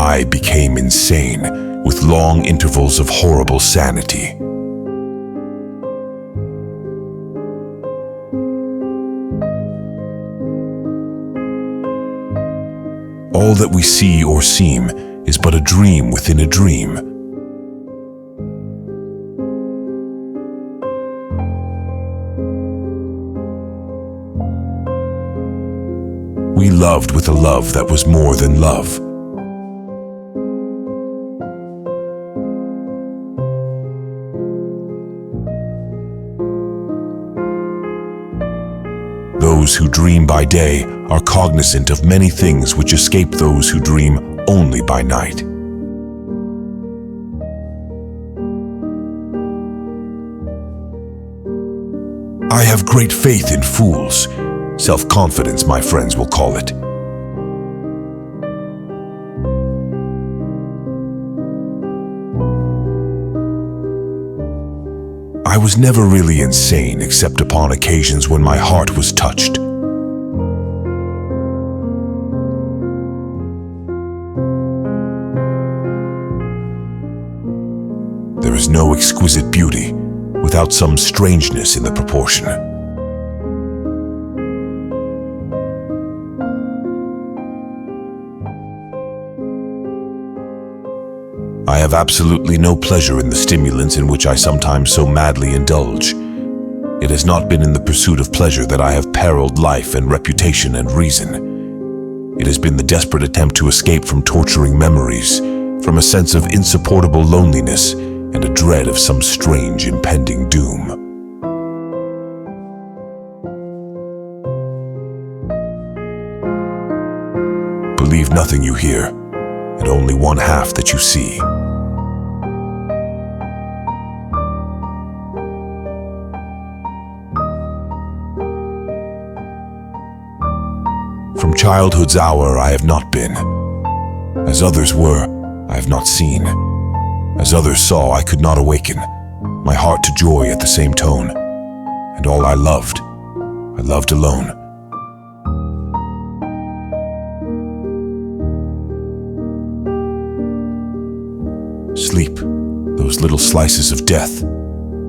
I became insane, with long intervals of horrible sanity. All that we see or seem is but a dream within a dream. We loved with a love that was more than love. Those who dream by day are cognizant of many things which escape those who dream only by night. I have great faith in fools. Self-confidence, my friends will call it. I was never really insane except upon occasions when my heart was touched. There is no exquisite beauty without some strangeness in the proportion. I have absolutely no pleasure in the stimulants in which I sometimes so madly indulge. It has not been in the pursuit of pleasure that I have periled life and reputation and reason. It has been the desperate attempt to escape from torturing memories, from a sense of insupportable loneliness and a dread of some strange impending doom. Believe nothing you hear, and only one half that you see. From childhood's hour I have not been. As others were, I have not seen. As others saw, I could not awaken my heart to joy at the same tone. And all I loved alone. Sleep, those little slices of death,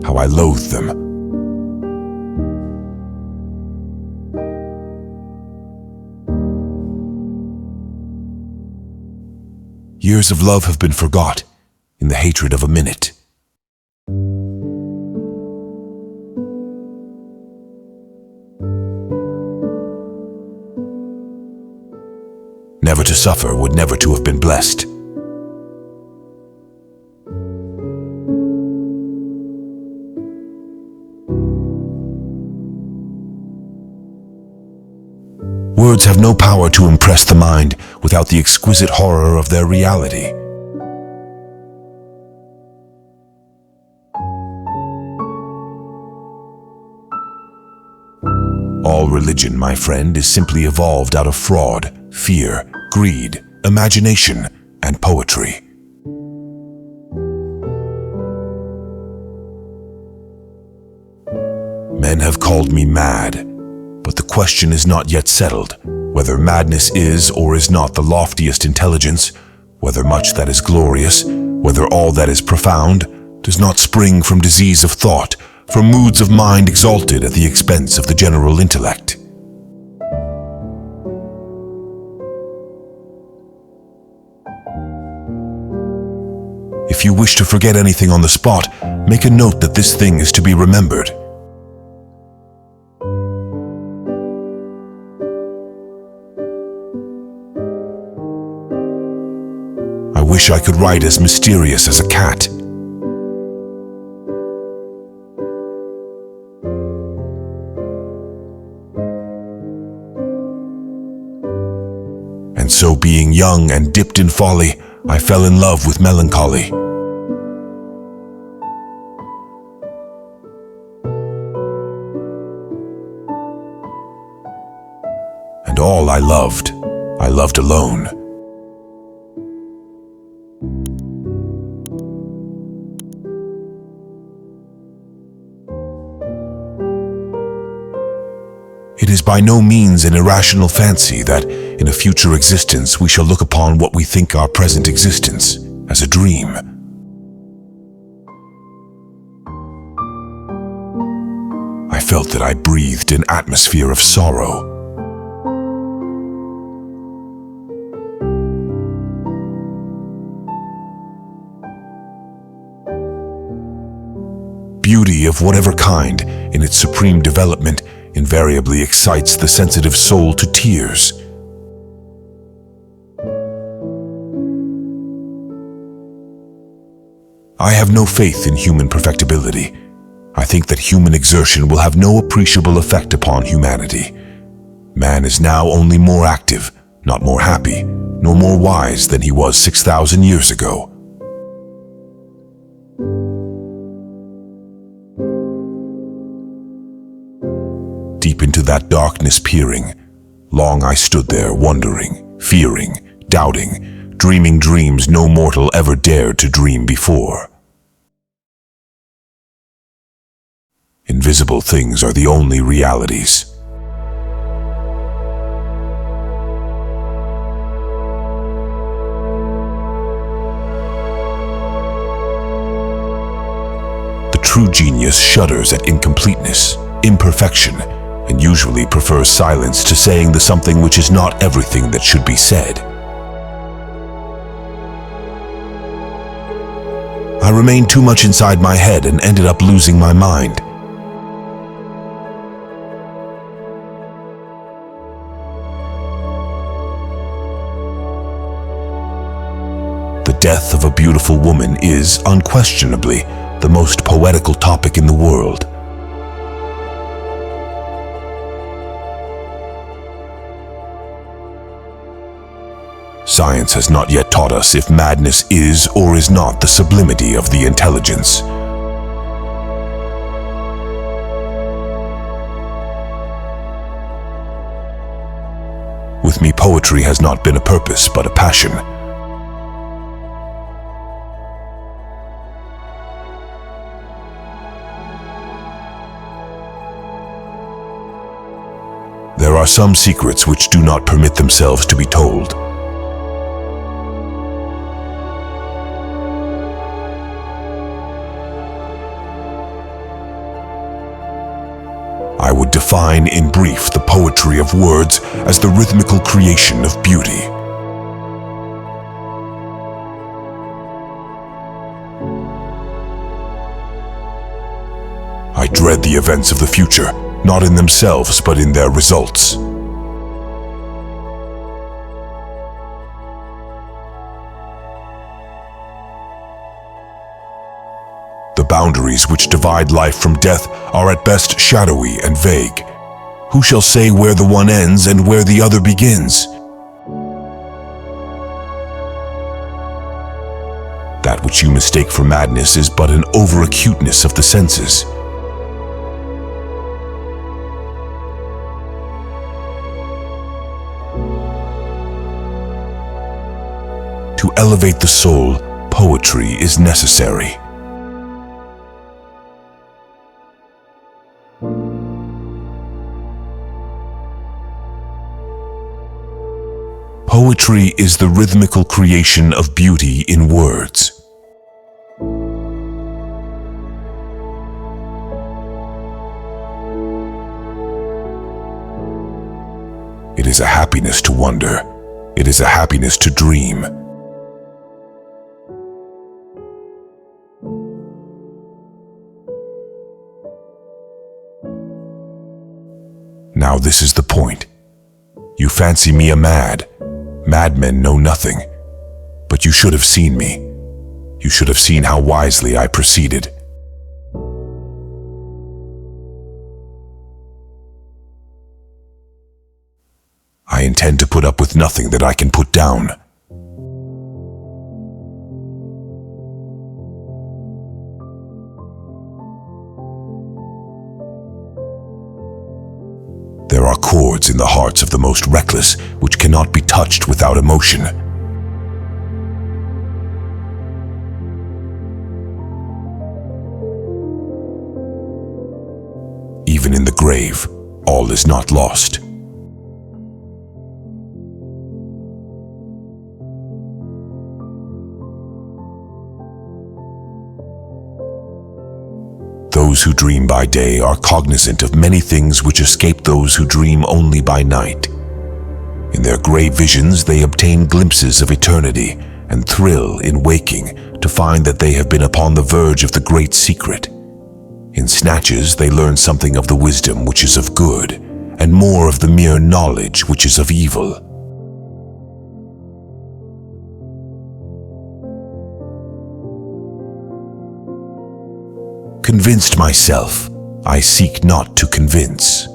how I loathe them. Years of love have been forgot in the hatred of a minute. Never to suffer would never to have been blessed. Words have no power to impress the mind without the exquisite horror of their reality. All religion, my friend, is simply evolved out of fraud, fear, greed, imagination, and poetry. Men have called me mad, but the question is not yet settled, whether madness is or is not the loftiest intelligence, whether much that is glorious, whether all that is profound, does not spring from disease of thought, from moods of mind exalted at the expense of the general intellect. If you wish to forget anything on the spot, make a note that this thing is to be remembered. I wish I could write as mysterious as a cat. And so, being young and dipped in folly, I fell in love with melancholy. And all I loved alone. It It is by no means an irrational fancy that, in a future existence, we shall look upon what we think our present existence as a dream. I felt that I breathed an atmosphere of sorrow. Beauty of whatever kind, in its supreme development, invariably excites the sensitive soul to tears. I have no faith in human perfectibility. I think that human exertion will have no appreciable effect upon humanity. Man is now only more active, not more happy, nor more wise than he was 6,000 years ago. Deep into that darkness peering, long I stood there wondering, fearing, doubting, dreaming dreams no mortal ever dared to dream before. Invisible things are the only realities. The true genius shudders at incompleteness, imperfection, and usually prefers silence to saying the something which is not everything that should be said. I remained too much inside my head and ended up losing my mind. The death of a beautiful woman is, unquestionably, the most poetical topic in the world. Science has not yet taught us if madness is or is not the sublimity of the intelligence. With me, poetry has not been a purpose, but a passion. There are some secrets which do not permit themselves to be told. I would define in brief the poetry of words as the rhythmical creation of beauty. I dread the events of the future, not in themselves but in their results. The boundaries which divide life from death are at best shadowy and vague. Who shall say where the one ends and where the other begins? That which you mistake for madness is but an over-acuteness of the senses. To elevate the soul, poetry is necessary. Poetry is the rhythmical creation of beauty in words. It is a happiness to wonder. It is a happiness to dream. Now this is the point. You fancy me a mad. Madmen know nothing. But you should have seen me. You should have seen how wisely I proceeded. I intend to put up with nothing that I can put down. There are chords in the hearts of the most reckless which cannot be touched without emotion. Even in the grave, all is not lost. Those who dream by day are cognizant of many things which escape those who dream only by night. In their gray visions, they obtain glimpses of eternity and thrill in waking to find that they have been upon the verge of the great secret. In snatches, they learn something of the wisdom which is of good, and more of the mere knowledge which is of evil. Convinced myself, I seek not to convince.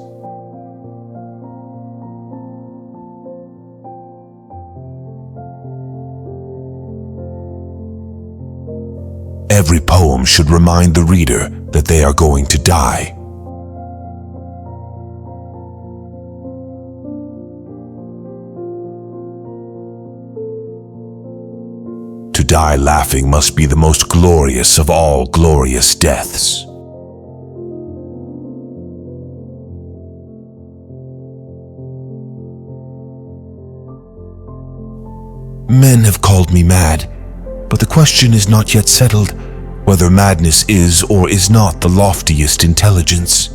Every poem should remind the reader that they are going to die. To die laughing must be the most glorious of all glorious deaths. Men have called me mad, but the question is not yet settled whether madness is or is not the loftiest intelligence.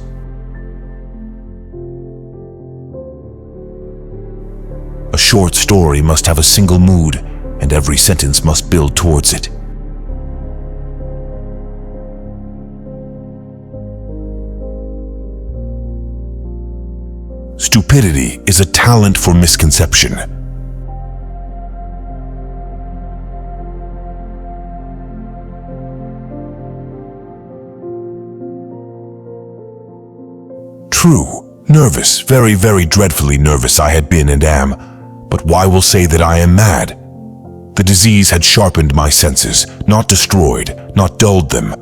A short story must have a single mood, and every sentence must build towards it. Stupidity is a talent for misconception. True, nervous, very, very dreadfully nervous I had been and am, but why will say that I am mad? The disease had sharpened my senses, not destroyed, not dulled them.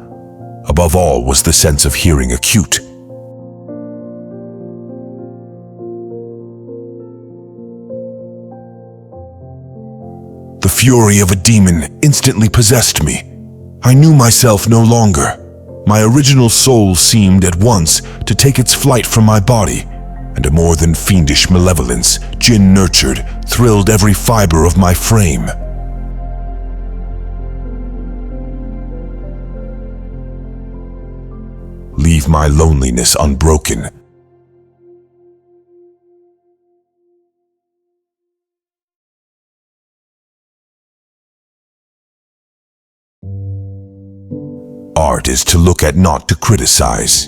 Above all was the sense of hearing acute. The fury of a demon instantly possessed me. I knew myself no longer. My original soul seemed at once to take its flight from my body, and a more than fiendish malevolence, gin-nurtured, thrilled every fiber of my frame. Leave my loneliness unbroken. Art is to look at, not to criticize.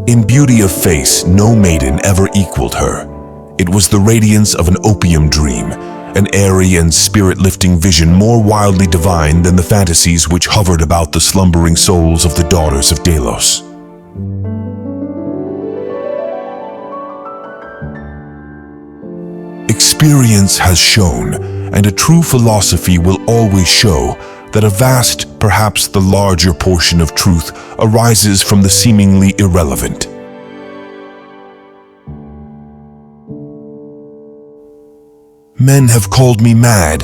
In beauty of face, no maiden ever equaled her. It was the radiance of an opium dream, an airy and spirit-lifting vision more wildly divine than the fantasies which hovered about the slumbering souls of the daughters of Delos. Experience has shown, and a true philosophy will always show, that a vast, perhaps the larger portion of truth arises from the seemingly irrelevant. Men have called me mad,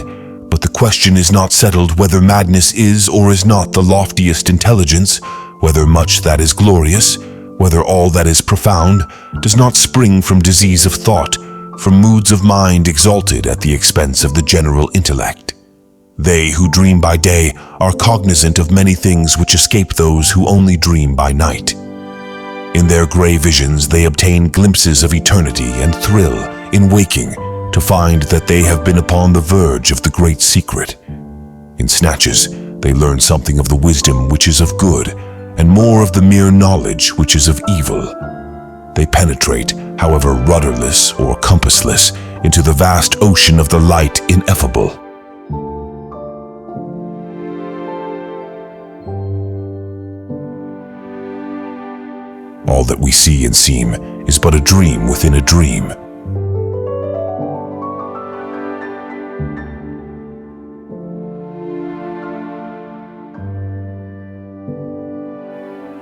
but the question is not settled whether madness is or is not the loftiest intelligence, whether much that is glorious, whether all that is profound, does not spring from disease of thought, from moods of mind exalted at the expense of the general intellect. They who dream by day are cognizant of many things which escape those who only dream by night. In their gray visions they obtain glimpses of eternity and thrill in waking to find that they have been upon the verge of the great secret. In snatches they learn something of the wisdom which is of good, and more of the mere knowledge which is of evil. They penetrate, however rudderless or compassless, into the vast ocean of the light ineffable. All that we see and seem is but a dream within a dream.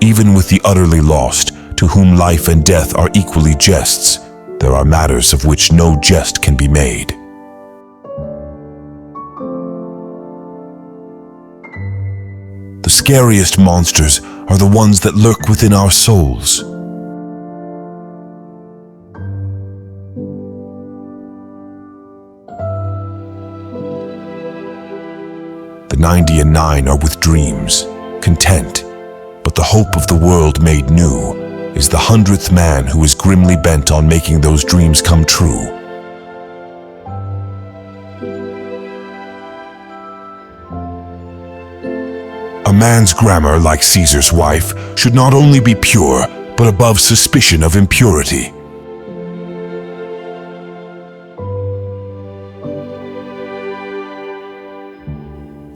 Even with the utterly lost, to whom life and death are equally jests, there are matters of which no jest can be made. scariest monsters are the ones that lurk within our souls. The 99 are with dreams, content, but the hope of the world made new is the 100th man who is grimly bent on making those dreams come true. A man's grammar, like Caesar's wife, should not only be pure, but above suspicion of impurity.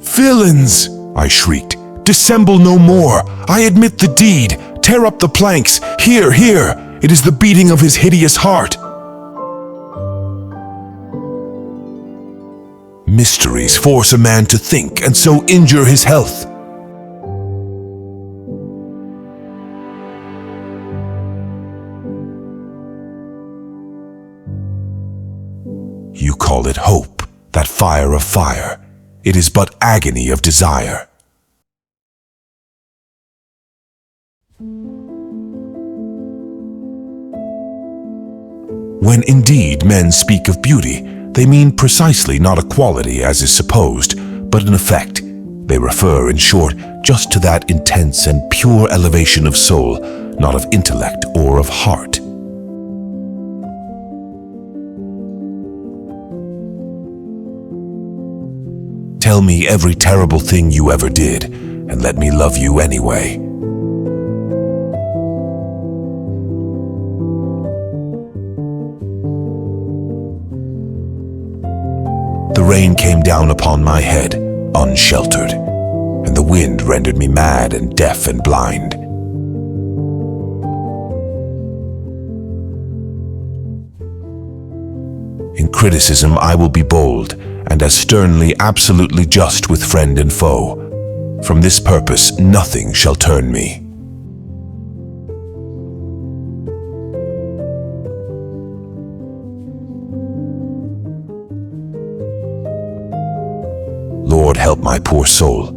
"Villains!" I shrieked. "Dissemble no more! I admit the deed! Tear up the planks! Here, here! It is the beating of his hideous heart!" Mysteries force a man to think and so injure his health. You call it hope, that fire of fire. It is but agony of desire. When indeed men speak of beauty, they mean precisely not a quality as is supposed, but an effect. They refer, in short, just to that intense and pure elevation of soul, not of intellect or of heart. Tell me every terrible thing you ever did, and let me love you anyway. The rain came down upon my head, unsheltered, and the wind rendered me mad and deaf and blind. In criticism I will be bold, and as sternly absolutely just with friend and foe. From this purpose nothing shall turn me. Lord, help my poor soul.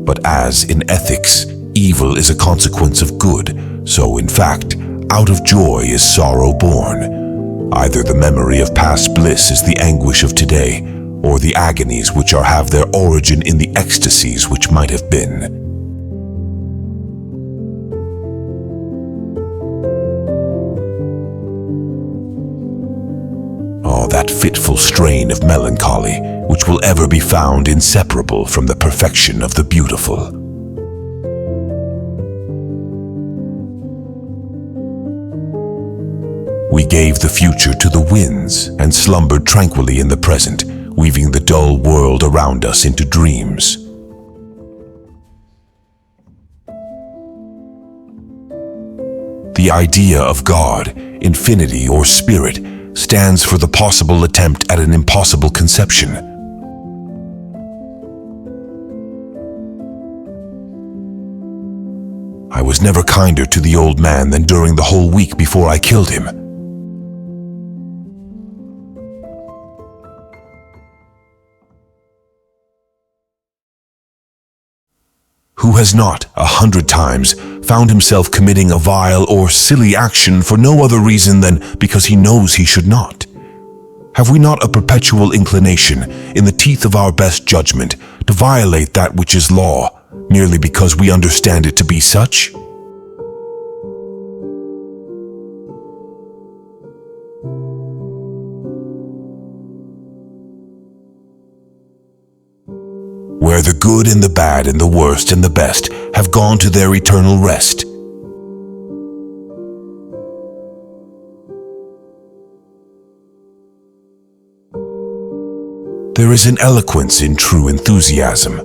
But as in ethics, evil is a consequence of good, so in fact, out of joy is sorrow born. Either the memory of past bliss is the anguish of today, or the agonies which have their origin in the ecstasies which might have been. Oh, that fitful strain of melancholy, which will ever be found inseparable from the perfection of the beautiful. We gave the future to the winds and slumbered tranquilly in the present, weaving the dull world around us into dreams. The idea of God, infinity or spirit, stands for the possible attempt at an impossible conception. I was never kinder to the old man than during the whole week before I killed him. Who has not, 100 times, found himself committing a vile or silly action for no other reason than because he knows he should not? Have we not a perpetual inclination, in the teeth of our best judgment, to violate that which is law, merely because we understand it to be such? Where the good and the bad and the worst and the best have gone to their eternal rest. There is an eloquence in true enthusiasm.